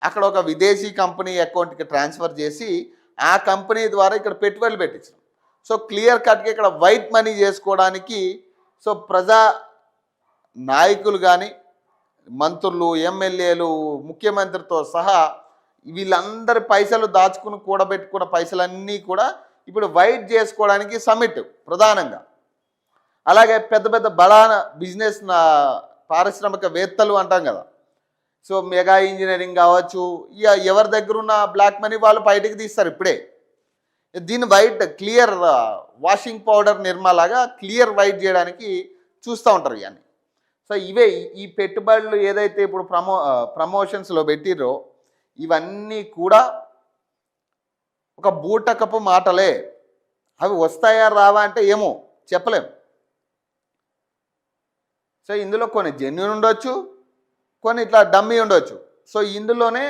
అక్కడ ఒక విదేశీ కంపెనీ అకౌంట్కి ట్రాన్స్ఫర్ చేసి ఆ కంపెనీ ద్వారా ఇక్కడ పెట్టుబడులు పెట్టించాం. సో క్లియర్ కట్గా ఇక్కడ వైట్ మనీ చేసుకోవడానికి సో ప్రజా నాయకులు కానీ మంత్రులు, ఎమ్మెల్యేలు, ముఖ్యమంత్రితో సహా వీళ్ళందరి పైసలు దాచుకుని కూడబెట్టుకున్న పైసలన్నీ కూడా ఇప్పుడు వైట్ చేసుకోవడానికి సమిట్ ప్రధానంగా. అలాగే పెద్ద పెద్ద బడా బిజినెస్ పారిశ్రామికవేత్తలు అంటాం కదా, సో మెగా ఇంజనీరింగ్ కావచ్చు, ఇక ఎవరి దగ్గర ఉన్న బ్లాక్ మనీ వాళ్ళు బయటకు తీస్తారు ఇప్పుడే. దీన్ని వైట్ క్లియర్ వాషింగ్ పౌడర్ నిర్మాలాగా క్లియర్ వైట్ చేయడానికి చూస్తూ ఉంటారు ఇవన్నీ. సో ఇవే ఈ పెట్టుబడులు ఏదైతే ఇప్పుడు ప్రమోషన్స్లో పెట్టిరో ఇవన్నీ కూడా ఒక బూటకపు మాటలే. అవి వస్తాయా రావా అంటే ఏమో చెప్పలేం. సో ఇందులో కొన్ని జెన్యూన్ ఉండొచ్చు, కొన్ని ఇట్లా డమ్మీ ఉండొచ్చు. సో ఇందులోనే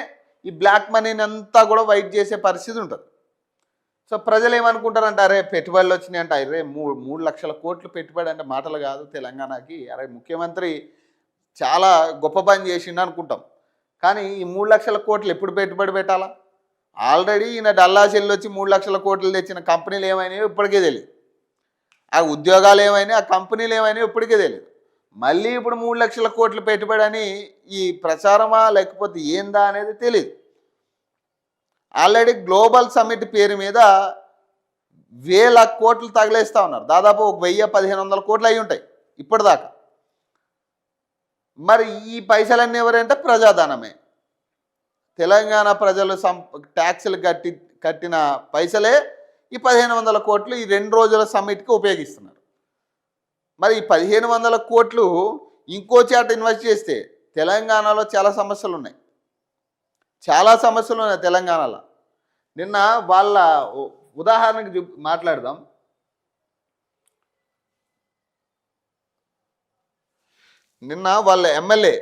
ఈ బ్లాక్ మనీని అంతా కూడా వైట్ చేసే పరిస్థితి ఉంటుంది. సో ప్రజలు ఏమనుకుంటారంటే, అరే పెట్టుబడులు వచ్చినాయి అంటే, అరే 3 లక్షల కోట్లు పెట్టుబడి అంటే మాటలు కాదు తెలంగాణకి, అరే ముఖ్యమంత్రి చాలా గొప్ప పని చేసిండు అనుకుంటాం. కానీ ఈ 3 లక్షల కోట్లు ఎప్పుడు పెట్టుబడి పెట్టాలా? ఆల్రెడీ ఈయన డల్లాస్ వెళ్ళి వచ్చి 3 లక్షల కోట్లు తెచ్చిన కంపెనీలు ఏమైనాయో ఇప్పటికే తెలియదు, ఆ ఉద్యోగాలు ఏమైనా, ఆ కంపెనీలు ఏమైనాయో ఇప్పటికే తెలియదు. మళ్ళీ ఇప్పుడు 3 లక్షల కోట్లు పెట్టుబడి అని ఈ ప్రచారమా లేకపోతే ఏందా అనేది తెలియదు. ఆల్రెడీ గ్లోబల్ సమ్మిట్ పేరు మీద వేల కోట్లు తగిలేస్తూ ఉన్నారు. దాదాపు 1000-1500 కోట్లు అయి ఉంటాయి ఇప్పటిదాకా. మరి ఈ పైసలన్నీ ఎవరంటే ప్రజాధనమే. తెలంగాణ ప్రజలు ట్యాక్సులు కట్టిన పైసలే ఈ 1500 కోట్లు ఈ 2 రోజుల సమ్మిట్కి ఉపయోగిస్తున్నారు. మరి ఈ 1500 కోట్లు ఇంకో చాట ఇన్వెస్ట్ చేస్తే తెలంగాణలో చాలా సమస్యలు ఉన్నాయి, తెలంగాణలో. నిన్న వాళ్ళ ఉదాహరణకి మాట్లాడదాం. నిన్న వాళ్ళ ఎమ్మెల్యే